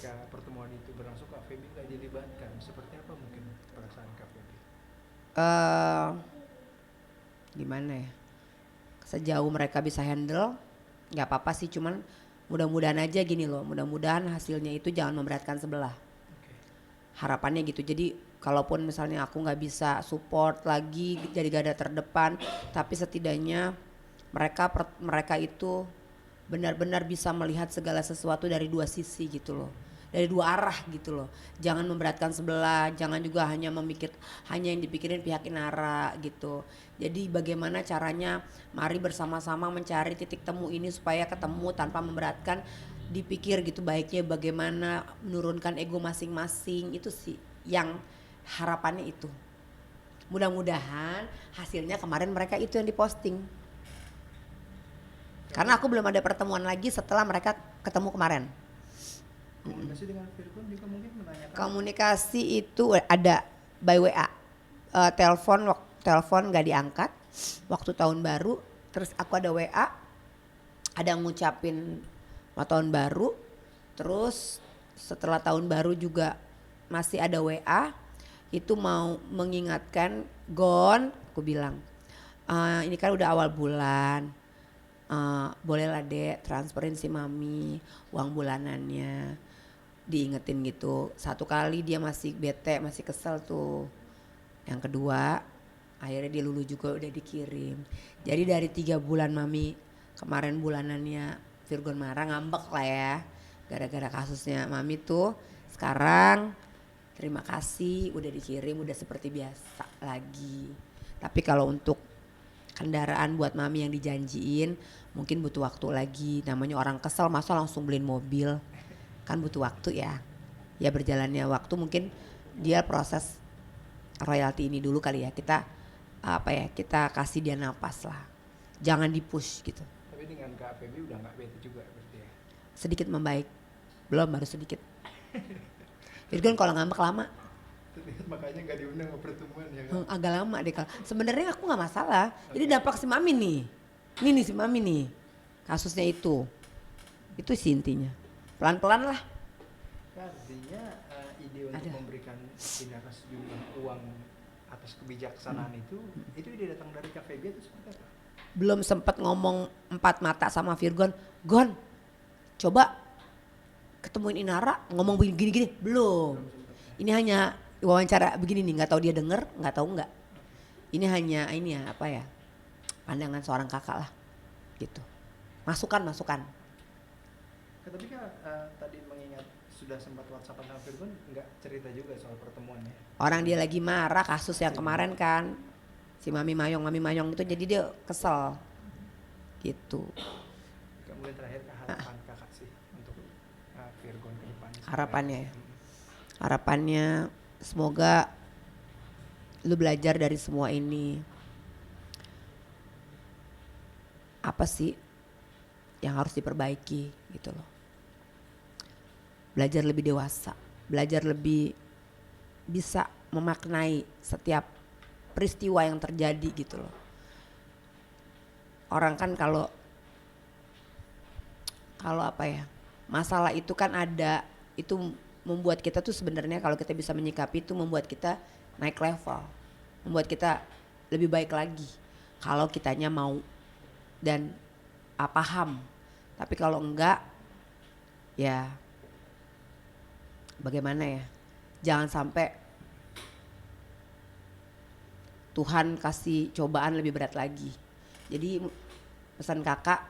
ketika pertemuan itu berlangsung Kak Feby nggak dilibatkan, seperti apa mungkin perasaan Kak Feby? eh Gimana ya? Sejauh mereka bisa handle, nggak apa-apa sih. Cuman mudah-mudahan aja gini loh. Mudah-mudahan hasilnya itu jangan memberatkan sebelah. Oke. Harapannya gitu. Jadi kalaupun misalnya aku nggak bisa support lagi jadi garda terdepan, tapi setidaknya mereka itu benar-benar bisa melihat segala sesuatu dari dua sisi gitu loh, dari dua arah gitu loh. Jangan memberatkan sebelah, jangan juga hanya yang dipikirin pihak Inara gitu. Jadi bagaimana caranya, mari bersama-sama mencari titik temu ini supaya ketemu tanpa memberatkan. Dipikir gitu baiknya bagaimana menurunkan ego masing-masing, itu sih yang harapannya itu. Mudah-mudahan hasilnya kemarin mereka itu yang diposting. Karena aku belum ada pertemuan lagi setelah mereka ketemu kemarin. Komunikasi dengan Virgon juga mungkin menanyakan. Komunikasi itu ada by WA, telepon nggak diangkat waktu tahun baru. Terus aku ada WA, ada ngucapin mau tahun baru. Terus setelah tahun baru juga masih ada WA, itu mau mengingatkan Gon, aku bilang ini kan udah awal bulan, bolehlah dek transferin si mami uang bulanannya, diingetin gitu. Satu kali dia masih bete, masih kesel tuh. Yang kedua akhirnya dia lulu juga udah dikirim. Jadi dari 3 bulan mami kemarin bulanannya Virgon marah, ngambek lah ya, gara-gara kasusnya mami tuh. Sekarang terima kasih udah dikirim, udah seperti biasa lagi. Tapi kalau untuk kendaraan buat mami yang dijanjiin mungkin butuh waktu lagi. Namanya orang kesel masa langsung beliin mobil, kan butuh waktu ya. Ya berjalannya waktu mungkin dia proses royalti ini dulu kali ya. Kita kasih dia napas lah, jangan dipush gitu. Tapi dengan Kak Feby udah nggak bete juga berarti ya? Sedikit membaik, belum, baru sedikit. Virgon kalau ngambek lama. Makanya nggak diundang ke pertemuan ya kan? Agak lama deh kalau. Sebenarnya aku nggak masalah. Jadi dampak si mami nih. Ini nih si mami nih. Kasusnya itu. Itu sih intinya. Pelan-pelan lah. Artinya ide untuk Ada. memberikan Inara sejumlah uang atas kebijaksanaan itu ide datang dari Kak Feby itu seperti apa? Belum sempat ngomong empat mata sama Virgon. Gon, coba ketemuin Inara ngomong begini-gini. Belum. Ini hanya wawancara begini nih, nggak tahu dia denger, nggak tahu nggak. Ini hanya ini ya apa ya, pandangan seorang kakak lah, gitu. Masukan. Tapi Kak tadi mengingat sudah sempat WhatsApp sama Virgon, nggak cerita juga soal pertemuan ya? Orang dia lagi marah kasus yang kemarin kan, si Mami Mayong itu, jadi dia kesel, gitu. Kemudian terakhir harapan kakak sih untuk Virgon ke depan. Harapannya ya, harapannya semoga lu belajar dari semua ini. Apa sih yang harus diperbaiki gitu loh. Belajar lebih dewasa, belajar lebih bisa memaknai setiap peristiwa yang terjadi gitu loh. Orang kan kalau apa ya, masalah itu kan ada, itu membuat kita tuh sebenarnya kalau kita bisa menyikapi itu membuat kita naik level, membuat kita lebih baik lagi kalau kitanya mau dan paham. Tapi kalau enggak ya bagaimana ya, jangan sampai Tuhan kasih cobaan lebih berat lagi. Jadi pesan kakak,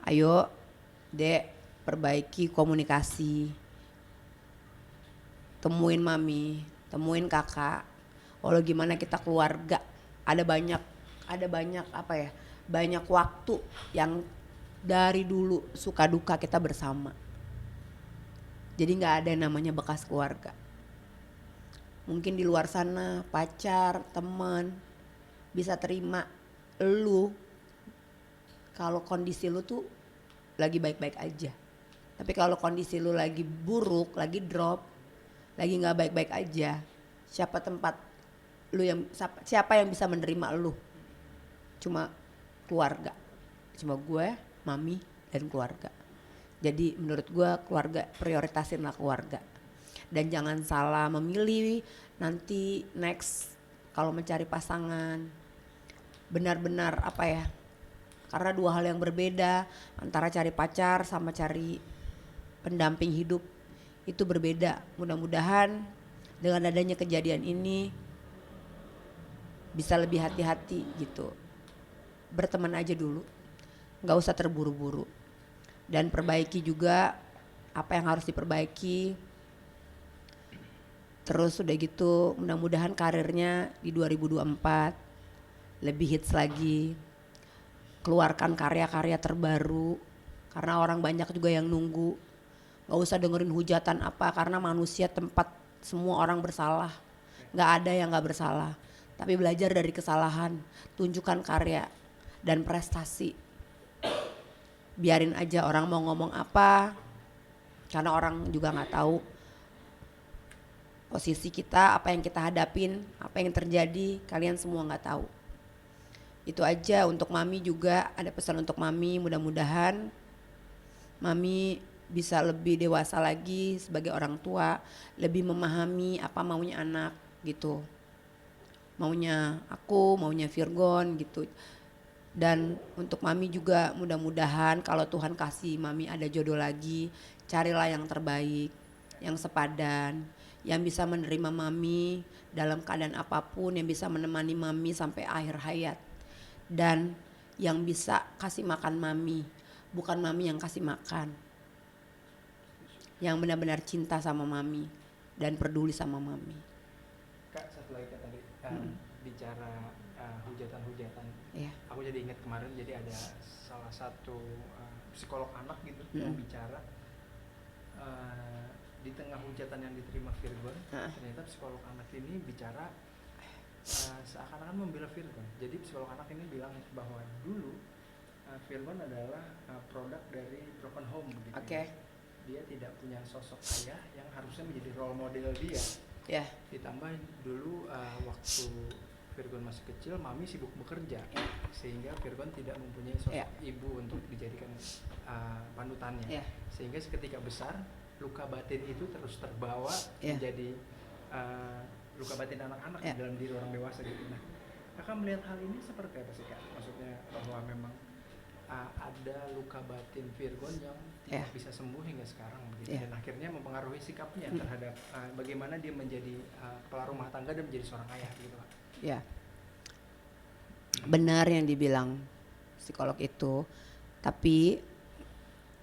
ayo dek perbaiki komunikasi, temuin mami, temuin kakak. Walau gimana kita keluarga, ada banyak apa ya, banyak waktu yang dari dulu suka duka kita bersama. Jadi nggak ada yang namanya bekas keluarga. Mungkin di luar sana pacar, teman bisa terima lu kalau kondisi lu tuh lagi baik-baik aja. Tapi kalau kondisi lu lagi buruk, lagi drop, lagi nggak baik-baik aja, siapa yang bisa menerima lu? Cuma keluarga, cuma gue, mami dan keluarga. Jadi menurut gue keluarga, prioritasinlah keluarga. Dan jangan salah memilih nanti next kalau mencari pasangan. Benar-benar apa ya, karena dua hal yang berbeda antara cari pacar sama cari pendamping hidup itu berbeda. Mudah-mudahan dengan adanya kejadian ini bisa lebih hati-hati gitu. Berteman aja dulu, gak usah terburu-buru. Dan perbaiki juga apa yang harus diperbaiki. Terus udah gitu mudah-mudahan karirnya di 2024 lebih hits lagi. Keluarkan karya-karya terbaru karena orang banyak juga yang nunggu. Gak usah dengerin hujatan apa, karena manusia tempat semua orang bersalah. Gak ada yang gak bersalah. Tapi belajar dari kesalahan, tunjukkan karya dan prestasi. Biarin aja orang mau ngomong apa, karena orang juga gak tahu posisi kita, apa yang kita hadapin, apa yang terjadi, kalian semua gak tahu. Itu aja. Untuk Mami juga ada pesan untuk Mami, mudah-mudahan Mami bisa lebih dewasa lagi sebagai orang tua, lebih memahami apa maunya anak gitu. Maunya aku, maunya Virgon gitu. Dan untuk Mami juga mudah-mudahan kalau Tuhan kasih Mami ada jodoh lagi, carilah yang terbaik, yang sepadan, yang bisa menerima Mami dalam keadaan apapun, yang bisa menemani Mami sampai akhir hayat. Dan yang bisa kasih makan Mami, bukan Mami yang kasih makan. Yang benar-benar cinta sama Mami dan peduli sama Mami. Kak, satu lagi Kak tadi bicara hujatan-hujatan. Yeah. Aku jadi ingat kemarin, jadi ada salah satu psikolog anak gitu yang bicara di tengah hujatan yang diterima Virgon, ternyata psikolog anak ini bicara seakan-akan membela Virgon. Jadi psikolog anak ini bilang bahwa dulu Virgon adalah produk dari broken home begitu. Dia tidak punya sosok ayah yang harusnya menjadi role model dia. Yeah. Ditambah dulu waktu Virgon masih kecil, Mami sibuk bekerja, sehingga Virgon tidak mempunyai sosok ibu untuk dijadikan panutannya. Sehingga ketika besar, luka batin itu terus terbawa menjadi luka batin anak-anak dalam diri orang dewasa gitu. Nah, Kakak melihat hal ini seperti apa sih Kak? Maksudnya bahwa memang ada luka batin Virgon yang tidak bisa sembuh hingga sekarang begitu, dan akhirnya mempengaruhi sikapnya terhadap bagaimana dia menjadi kepala rumah tangga dan menjadi seorang ayah gitu Kak. Ya, benar yang dibilang psikolog itu, tapi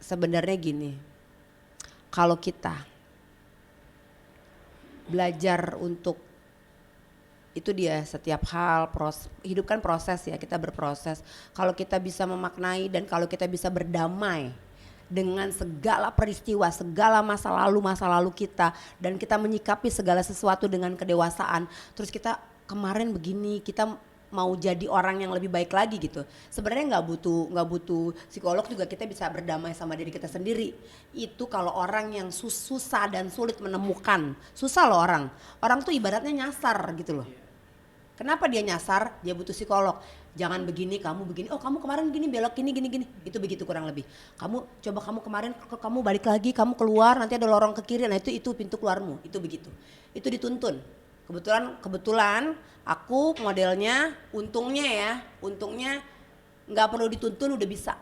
sebenarnya gini, kalau kita belajar untuk itu dia setiap hal hidup kan proses ya, kita berproses. Kalau kita bisa memaknai dan kalau kita bisa berdamai dengan segala peristiwa, segala masa lalu kita, dan kita menyikapi segala sesuatu dengan kedewasaan, terus kita kemarin begini, kita mau jadi orang yang lebih baik lagi gitu. Sebenarnya nggak butuh psikolog juga, kita bisa berdamai sama diri kita sendiri. Itu kalau orang yang susah dan sulit menemukan, susah loh orang tuh ibaratnya nyasar gitu loh. Kenapa dia nyasar? Dia butuh psikolog. Jangan begini, kamu begini. Oh, kamu kemarin gini, belok gini. Itu begitu kurang lebih. Kamu kemarin kamu balik lagi, kamu keluar, nanti ada lorong ke kiri. Nah, itu pintu keluarmu. Itu begitu. Itu dituntun. Kebetulan aku modelnya untungnya nggak perlu dituntun udah bisa.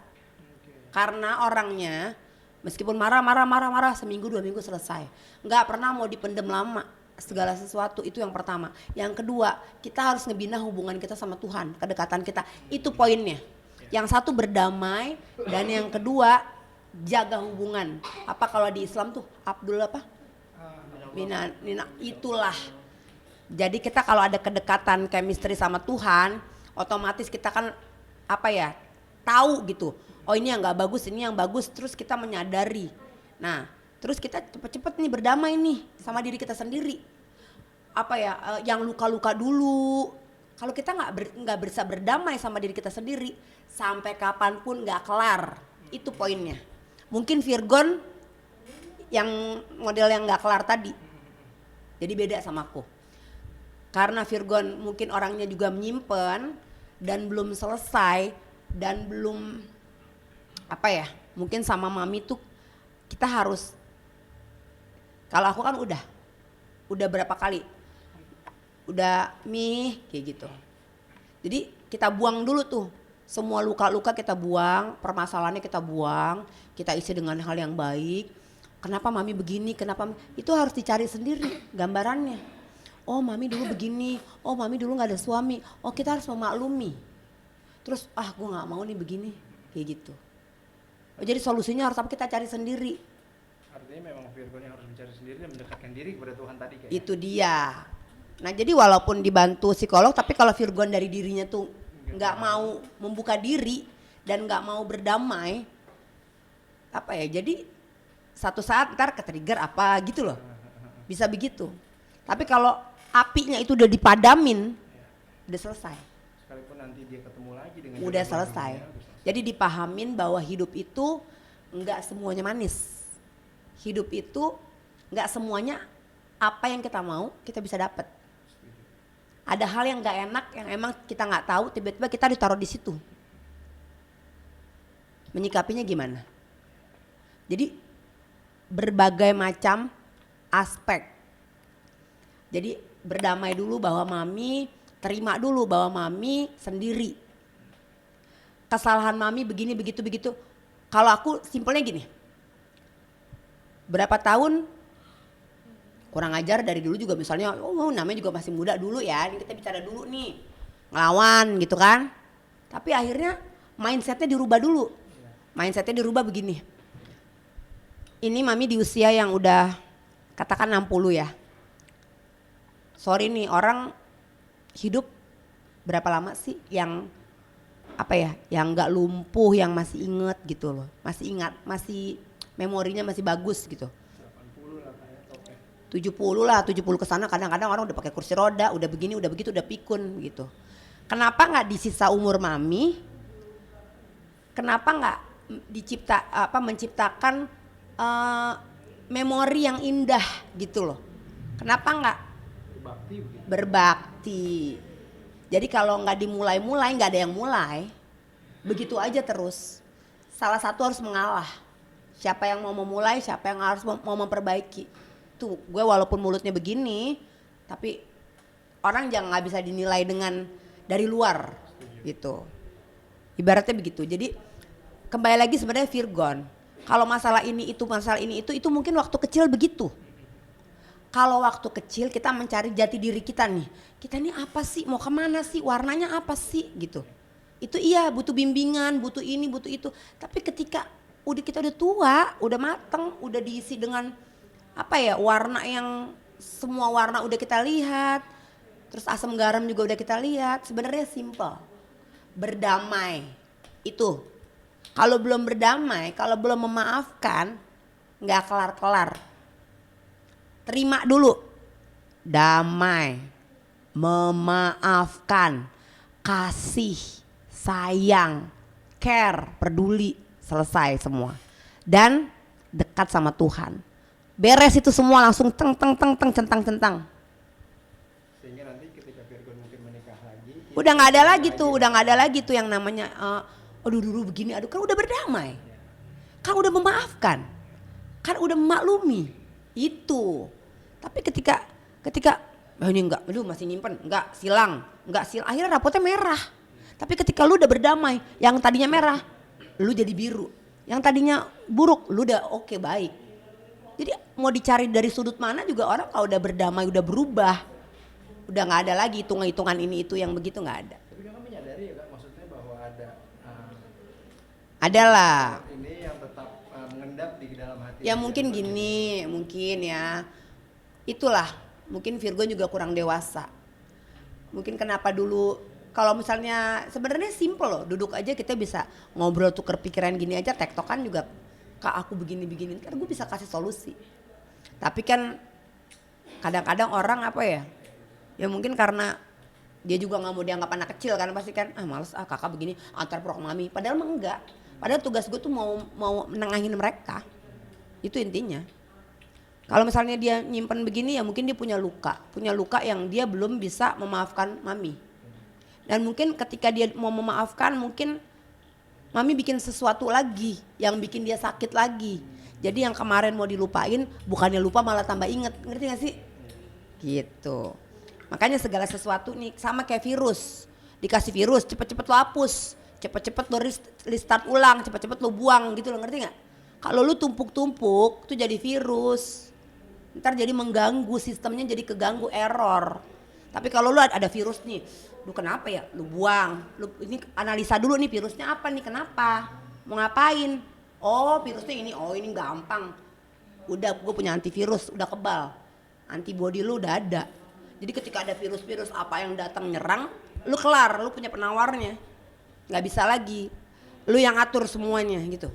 Karena orangnya meskipun marah seminggu 2 minggu selesai. Nggak pernah mau dipendem lama segala sesuatu. Itu yang pertama. Yang kedua, kita harus ngebina hubungan kita sama Tuhan, kedekatan kita. Itu poinnya. Yang satu berdamai, dan yang kedua jaga hubungan. Apa kalau di Islam tuh Abdul apa? Nina, itulah. Jadi kita kalau ada kedekatan chemistry sama Tuhan, otomatis kita kan tahu gitu. Oh, ini yang nggak bagus, ini yang bagus. Terus kita menyadari. Nah, terus kita cepet-cepet nih berdamai nih sama diri kita sendiri. Yang luka-luka dulu. Kalau kita nggak bisa berdamai sama diri kita sendiri, sampai kapanpun nggak kelar. Itu poinnya. Mungkin Virgon yang model yang nggak kelar tadi. Jadi beda sama aku. Karena Virgon mungkin orangnya juga menyimpan dan belum selesai dan belum mungkin sama Mami tuh kita harus, kalau aku kan udah berapa kali, udah kayak gitu. Jadi kita buang dulu tuh, semua luka-luka kita buang, permasalahannya kita buang, kita isi dengan hal yang baik. Kenapa mami begini, kenapa, itu harus dicari sendiri gambarannya. Oh mami dulu begini, oh mami dulu gak ada suami, oh kita harus memaklumi. Terus gue gak mau nih begini, kayak gitu. Jadi solusinya harus apa, kita cari sendiri. Artinya memang Virgon yang harus mencari sendiri dan mendekatkan diri kepada Tuhan tadi kayaknya. Itu dia. Nah jadi walaupun dibantu psikolog, tapi kalau Virgon dari dirinya tuh nggak mau membuka diri dan nggak mau berdamai, apa ya? Jadi satu saat ntar ke-trigger apa gitu loh, bisa begitu. Tapi kalau apinya itu udah dipadamin, udah selesai. Sekalipun nanti dia ketemu lagi dengan udah selesai. Jadi dipahamin bahwa hidup itu nggak semuanya manis. Hidup itu nggak semuanya apa yang kita mau kita bisa dapat. Ada hal yang nggak enak yang emang kita nggak tahu, tiba-tiba kita ditaruh di situ. Menyikapinya gimana? Jadi berbagai macam aspek. Jadi berdamai dulu bahwa mami, terima dulu bahwa mami sendiri. Kesalahan mami begini begitu. Kalau aku simpelnya gini. Berapa tahun kurang ajar dari dulu juga, misalnya namanya juga masih muda dulu ya, ini kita bicara dulu nih, ngelawan gitu kan. Tapi akhirnya mindsetnya dirubah dulu. Mindsetnya dirubah begini. Ini mami di usia yang udah katakan 60 ya. Sorry nih, orang hidup berapa lama sih yang apa ya, yang gak lumpuh, yang masih inget gitu loh, masih ingat, masih memorinya masih bagus gitu. 70 lah, 70 kesana, kadang-kadang orang udah pakai kursi roda, udah begini, udah begitu, udah pikun gitu. Kenapa nggak di sisa umur mami? Kenapa nggak menciptakan memori yang indah gitu loh? Kenapa nggak berbakti? Jadi kalau nggak dimulai-mulai, nggak ada yang mulai, begitu aja terus. Salah satu harus mengalah. Siapa yang mau memulai, siapa yang harus mau memperbaiki. Tuh, gue walaupun mulutnya begini, tapi orang jangan nggak bisa dinilai dengan dari luar gitu. Ibaratnya begitu. Jadi kembali lagi sebenarnya Virgon. Kalau masalah ini itu mungkin waktu kecil begitu. Kalau waktu kecil kita mencari jati diri kita nih. Kita nih apa sih? Mau kemana sih? Warnanya apa sih? Gitu. Itu iya butuh bimbingan, butuh ini, butuh itu. Tapi ketika kita udah tua, udah mateng, udah diisi dengan apa ya, warna yang semua warna udah kita lihat, terus asam garam juga udah kita lihat. Sebenarnya simple, berdamai itu. Kalau belum berdamai, kalau belum memaafkan, nggak kelar-kelar. Terima dulu, damai, memaafkan, kasih, sayang, care, peduli, selesai semua. Dan dekat sama Tuhan. Beres itu semua langsung centang. Sehingga nanti ketika Virgon mungkin menikah lagi, udah nggak ada lagi tuh yang namanya aduh dulu begini, aduh kan udah berdamai, kan udah memaafkan, kan udah memaklumi itu. Tapi ketika ini enggak, aduh masih nyimpen, enggak silang, akhirnya rapotnya merah. Tapi ketika lu udah berdamai, yang tadinya merah, lu jadi biru, yang tadinya buruk, lu udah oke, baik. Jadi mau dicari dari sudut mana juga, orang kalau udah berdamai, udah berubah, udah nggak ada lagi hitungan ini itu yang begitu, nggak ada. Tapi kan menyadari ya Kak, maksudnya bahwa adalah ini yang tetap mengendap di dalam hati. Ya mungkin gini, mungkin ya itulah, mungkin Virgo juga kurang dewasa. Mungkin kenapa dulu, kalau misalnya sebenarnya simple loh, duduk aja kita bisa ngobrol tuker pikiran gini aja, tektokan juga. Kak aku begini, kan gue bisa kasih solusi. Tapi kan kadang-kadang orang apa ya mungkin karena dia juga gak mau dianggap anak kecil kan, pasti kan males kakak begini antar prok mami. Padahal mah enggak, padahal tugas gue tuh mau menenangin mereka. Itu intinya. Kalau misalnya dia nyimpen begini ya mungkin dia punya luka yang dia belum bisa memaafkan mami. Dan mungkin ketika dia mau memaafkan, mungkin mami bikin sesuatu lagi yang bikin dia sakit lagi. Jadi yang kemarin mau dilupain, bukannya lupa malah tambah inget, ngerti gak sih? Gitu. Makanya segala sesuatu nih sama kayak virus. Dikasih virus, cepet-cepet lo hapus, cepet-cepet lo restart ulang, cepet-cepet lo buang gitu lo, ngerti gak? Kalau lu tumpuk-tumpuk tuh jadi virus. Ntar jadi mengganggu, sistemnya jadi keganggu, error. Tapi kalau lu ada virus nih, lu kenapa ya? Lu buang, lu ini analisa dulu nih virusnya apa nih, kenapa? Mau ngapain? Oh virusnya ini, oh ini gampang. Udah gue punya antivirus, udah kebal. Antibody lu udah ada. Jadi ketika ada virus-virus apa yang datang nyerang, lu kelar, lu punya penawarnya. Gak bisa lagi, lu yang atur semuanya gitu.